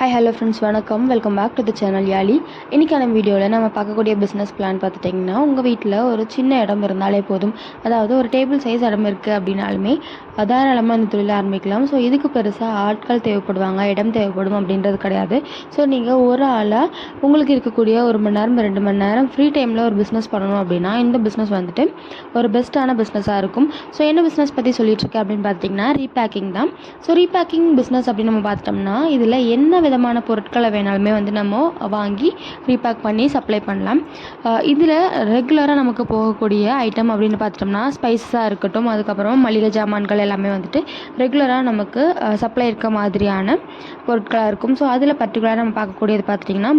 Hi hello friends, வணக்கம். Welcome back to the channel Yaali. இன்றைக்கான வீடியோவில் நம்ம பார்க்கக்கூடிய பிஸ்னஸ் பிளான் பார்த்துட்டிங்கன்னா, உங்கள் வீட்டில் ஒரு சின்ன இடம் இருந்தாலே போதும். அதாவது ஒரு டேபிள் சைஸ் இடம் இருக்குது அப்படின்னாலுமே தாராளமாக இந்த தொழில் ஆரம்பிக்கலாம். ஸோ இதுக்கு பெருசாக ஆட்கள் தேவைப்படுவாங்க, இடம் தேவைப்படும் அப்படின்றது கிடையாது. ஸோ நீங்கள் ஒரு ஆளாக உங்களுக்கு இருக்கக்கூடிய 1 மணி நேரம் 2 மணி நேரம் ஃப்ரீ டைமில் ஒரு பிஸ்னஸ் பண்ணணும் அப்படின்னா இந்த பிஸ்னஸ் வந்துட்டு ஒரு பெஸ்ட்டான பிஸ்னஸாக இருக்கும். ஸோ என்ன பிஸ்னஸ் பற்றி சொல்லிட்டு இருக்கேன் அப்படின்னு பார்த்தீங்கன்னா, ரீபேக்கிங் தான். ஸோ ரீபேக்கிங் பிஸ்னஸ் அப்படின்னு நம்ம பார்த்துட்டோம்னா, இதில் என்ன விதமான பொருட்களை வேணாலுமே வந்து நம்ம வாங்கி ரீபேக் பண்ணி சப்ளை பண்ணலாம். இதில் ரெகுலராக நமக்கு போகக்கூடிய ஐட்டம் அப்படின்னு பார்த்துட்டோம்னா, ஸ்பைஸஸாக இருக்கட்டும், அதுக்கப்புறம் மளிகை ஜாமான்கள் எல்லாமே வந்துட்டு ரெகுலராக நமக்கு சப்ளை இருக்க மாதிரியான பொருட்களாக இருக்கும். ஸோ அதில் பர்டிகுலராக நம்ம பார்க்கக்கூடியது பார்த்துட்டிங்கன்னா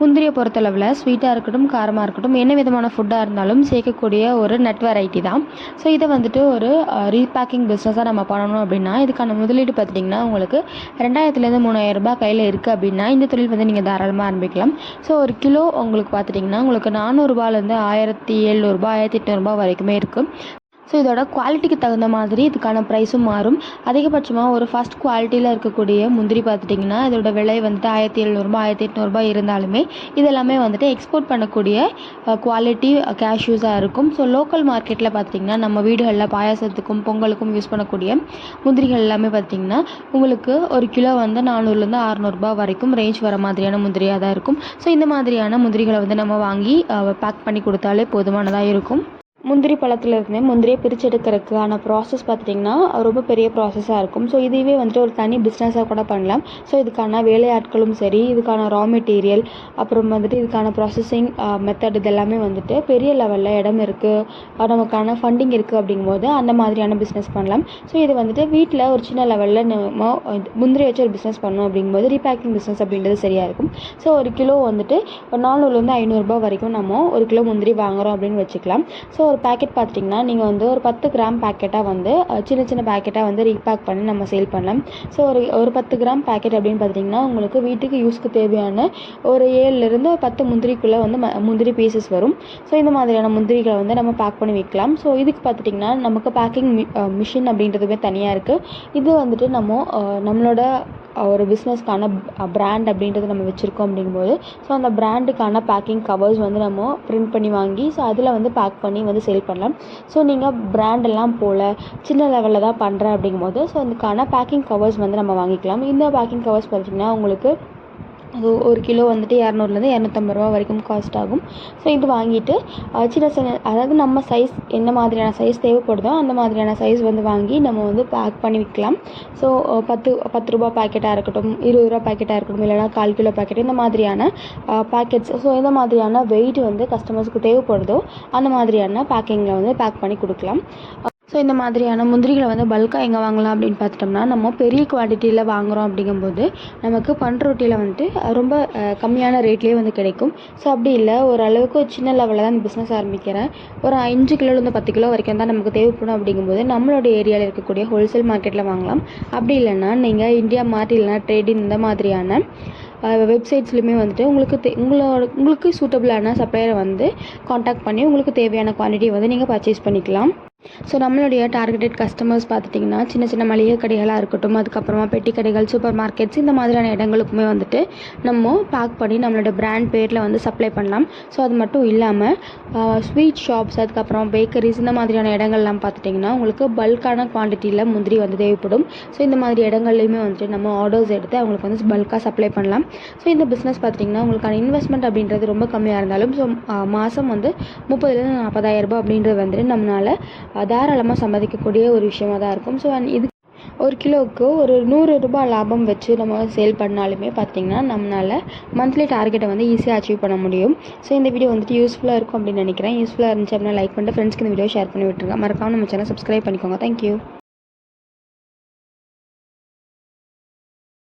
முந்திரியை பொறுத்தளவில் ஸ்வீட்டாக இருக்கட்டும், காரமாக இருக்கட்டும், என்ன விதமான ஃபுட்டாக இருந்தாலும் சேர்க்கக்கூடிய ஒரு நட் வெரைட்டி தான். ஸோ இதை வந்துட்டு ஒரு ரீபேக்கிங் பிஸ்னஸாக நம்ம பண்ணணும் அப்படின்னா இதுக்கான முதலீடு பார்த்திங்கன்னா உங்களுக்கு 2000 3,000 ரூபாய் கையில் இருக்குது அப்படின்னா இந்த தொழில் வந்து நீங்கள் தாராளமாக ஆரம்பிக்கலாம். ஸோ ஒரு கிலோ உங்களுக்கு பார்த்துட்டிங்கன்னா உங்களுக்கு 400 ரூபாயிலேருந்து 1700 ரூபாய் 1800 ரூபாய் வரைக்குமே இருக்குது. ஸோ இதோட குவாலிட்டிக்கு தகுந்த மாதிரி இதுக்கான ப்ரைஸும் மாறும். அதிகபட்சமாக ஒரு ஃபஸ்ட் குவாலிட்டியில் இருக்கக்கூடிய முந்திரி பார்த்துட்டிங்கன்னா இதோட விலை வந்துட்டு 1700 ரூபாய் 1800 ரூபாய் இருந்தாலுமே இதெல்லாமே வந்துட்டு எக்ஸ்போர்ட் பண்ணக்கூடிய குவாலிட்டி கேஷ்யூஸாக இருக்கும். ஸோ லோக்கல் மார்க்கெட்டில் பார்த்திங்கன்னா நம்ம வீடுகளில் பாயாசத்துக்கும் பொங்கலுக்கும் யூஸ் பண்ணக்கூடிய முந்திரிகள் எல்லாமே பார்த்திங்கன்னா உங்களுக்கு ஒரு கிலோ வந்து 400 600 ரூபாய் வரைக்கும் ரேஞ்ச் வர மாதிரியான முந்திரியாக தான் இருக்கும். ஸோ இந்த மாதிரியான முந்திரிகளை வந்து நம்ம வாங்கி பேக் பண்ணி கொடுத்தாலே போதுமானதாக இருக்கும். முந்திரி பழத்துலேருந்து முந்திரியை பிரிச்செடுக்கிறதுக்கான ப்ராசஸ் பார்த்துட்டிங்கன்னா ரொம்ப பெரிய ப்ராசஸாக இருக்கும். ஸோ இதுவே வந்துட்டு ஒரு தனி பிஸ்னஸாக கூட பண்ணலாம். ஸோ இதுக்கான வேலையாட்களும் சரி, இதுக்கான ரா மெட்டீரியல், அப்புறம் வந்துட்டு இதுக்கான ப்ராசஸிங் மெத்தட் இதெல்லாமே வந்துட்டு பெரிய லெவலில் இடம் இருக்குது, நமக்கான ஃபண்டிங் இருக்குது அப்படிங்கும்போது அந்த மாதிரியான பிஸ்னஸ் பண்ணலாம். ஸோ இது வந்துட்டு வீட்டில் ஒரு சின்ன லெவலில் நம்ம முந்திரி வச்சு ஒரு பிஸ்னஸ் பண்ணோம் அப்படிங்கும்போது ரீபேக்கிங் பிஸ்னஸ் அப்படின்றது சரியாக இருக்கும். ஸோ ஒரு கிலோ வந்துட்டு ஒரு 400 500 ரூபாய் வரைக்கும் நம்ம ஒரு கிலோ முந்திரி வாங்குகிறோம் அப்படின்னு வச்சுக்கலாம். ஸோ ஒரு பேக்கெட் பார்த்துட்டிங்கன்னா நீங்கள் வந்து ஒரு 10 கிராம் பேக்கெட்டாக வந்து சின்ன சின்ன பேக்கெட்டாக வந்து ரீபேக் பண்ணி நம்ம சேல் பண்ணலாம். ஸோ ஒரு 10 கிராம் பேக்கெட் அப்படின்னு பார்த்திங்கன்னா உங்களுக்கு வீட்டுக்கு யூஸ்க்கு தேவையான ஒரு 7லேருந்து 10 முந்திரிக்குள்ளே வந்து முந்திரி பீசஸ் வரும். ஸோ இந்த மாதிரியான முந்திரிகளை வந்து நம்ம பேக் பண்ணி வைக்கலாம். ஸோ இதுக்கு பார்த்துட்டிங்கன்னா நமக்கு பேக்கிங் மிஷின் அப்படின்றதுமே தனியாக இருக்குது. இது வந்துட்டு நம்மளோட ஒரு பிஸ்னஸ்க்கான பிராண்ட் அப்படின்றது நம்ம வச்சுருக்கோம் அப்படிங்கும்போது ஸோ அந்த பிராண்டுக்கான பேக்கிங் கவர்ஸ் வந்து நம்ம பிரிண்ட் பண்ணி வாங்கி ஸோ அதில் வந்து பேக் பண்ணி வந்து சேல் பண்ணலாம். ஸோ நீங்கள் பிராண்டெல்லாம் போல் சின்ன லெவலில் தான் பண்ணுறேன் அப்படிங்கும்போது ஸோ அதுக்கான பேக்கிங் கவர்ஸ் வந்து நம்ம வாங்கிக்கலாம். இந்த பேக்கிங் கவர்ஸ் பார்த்திங்கன்னா உங்களுக்கு அது ஒரு கிலோ வந்துட்டு 200 250 ரூபா வரைக்கும் காஸ்ட் ஆகும். ஸோ இது வாங்கிட்டு சின்ன அதாவது நம்ம சைஸ் என்ன மாதிரியான சைஸ் தேவைப்படுதோ அந்த மாதிரியான சைஸ் வந்து வாங்கி நம்ம வந்து பேக் பண்ணி விற்கலாம். ஸோ 10 ரூபா பேக்கெட்டாக இருக்கட்டும், 20 ரூபா பேக்கெட்டாக இருக்கட்டும், இல்லைனா 1/4 கிலோ பேக்கெட், இந்த மாதிரியான பேக்கெட்ஸ். ஸோ இந்த மாதிரியான வெயிட் வந்து கஸ்டமர்ஸுக்கு தேவைப்படுதோ அந்த மாதிரியான பேக்கிங்கில் வந்து பேக் பண்ணி கொடுக்கலாம். ஸோ இந்த மாதிரியான முந்திரிகளை வந்து பல்காக எங்கே வாங்கலாம் அப்படின்னு பார்த்துட்டோம்னா, நம்ம பெரிய குவான்டிட்டியில் வாங்குகிறோம் அப்படிங்கும்போது நமக்கு பண்ருட்டியில் வந்துட்டு ரொம்ப கம்மியான ரேட்லேயே வந்து கிடைக்கும். ஸோ அப்படி இல்லை, ஓரளவுக்கு சின்ன லெவலில் தான் இந்த பிஸ்னஸ் ஆரம்பிக்கிறேன், ஒரு 5 கிலோலேருந்து 10 கிலோ வரைக்கும் தான் நமக்கு தேவைப்படும் அப்படிங்கும்போது நம்மளோட ஏரியாவில் இருக்கக்கூடிய ஹோல்சேல் மார்க்கெட்டில் வாங்கலாம். அப்படி இல்லைன்னா நீங்கள் இந்தியா மார்ட் இல்லைனா ட்ரேடிங் இந்த மாதிரியான வெப்சைட்ஸ்லையுமே வந்துட்டு உங்களுக்கு சூட்டபிளான சப்ளையரை வந்து காண்டாக்ட் பண்ணி உங்களுக்கு தேவையான குவான்டிட்டியை வந்து நீங்கள் பர்ச்சேஸ் பண்ணிக்கலாம். ஸோ நம்மளுடைய டார்கெட்டட் கஸ்டமர்ஸ் பார்த்துட்டிங்கன்னா சின்ன சின்ன மளிகை கடைகளாக இருக்கட்டும், அதுக்கப்புறமா பெட்டி கடைகள், சூப்பர் மார்க்கெட்ஸ், இந்த மாதிரியான இடங்களுக்குமே வந்துட்டு நம்ம பேக் பண்ணி நம்மளோட பிராண்ட் பேரில் வந்து சப்ளை பண்ணலாம். ஸோ அது மட்டும் இல்லாமல் ஸ்வீட் ஷாப்ஸ், அதுக்கப்புறம் பேக்கரிஸ், இந்த மாதிரியான இடங்கள்லாம் பார்த்துட்டிங்கன்னா உங்களுக்கு பல்கான குவான்டிட்டியில் முந்திரி வந்து தேவைப்படும். ஸோ இந்த மாதிரி இடங்கள்லையுமே வந்துட்டு நம்ம ஆர்டர்ஸ் எடுத்து அவங்களுக்கு வந்து பல்காக சப்ளை பண்ணலாம். ஸோ இந்த பிஸ்னஸ் பார்த்திங்கன்னா உங்களுக்கான இன்வெஸ்ட்மெண்ட் அப்படின்றது ரொம்ப கம்மியாக இருந்தாலும் ஸோ மாதம் வந்து 30,000 40,000 ரூபாய் அப்படின்றது வந்துட்டு நம்மளால் தாராளமாக சம்பாதிக்கக்கூடிய ஒரு விஷயமாக தான் இருக்கும். ஸோ இது ஒரு கிலோவுக்கு ஒரு 100 ரூபாய் லாபம் வச்சு நம்ம சேல் பண்ணாலுமே பார்த்திங்கன்னா நம்மளால் மந்த்லி டார்கெட்டை வந்து ஈஸியாக அச்சீவ் பண்ண முடியும். ஸோ இந்த வீடியோ வந்துட்டு யூஸ்ஃபுல்லாக இருக்கும் அப்படின்னு நினைக்கிறேன். யூஸ்ஃபுல்லாக இருந்துச்சு அப்படின்னா லைக் பண்ணிட்டு ஃப்ரெண்ட்ஸ்க்கு இந்த வீடியோ ஷேர் பண்ணி விட்டுருங்க. மறக்காமல் நம்ம சேனல் சப்ஸ்கிரைப் பண்ணிக்கோங்க. தேங்க்யூ.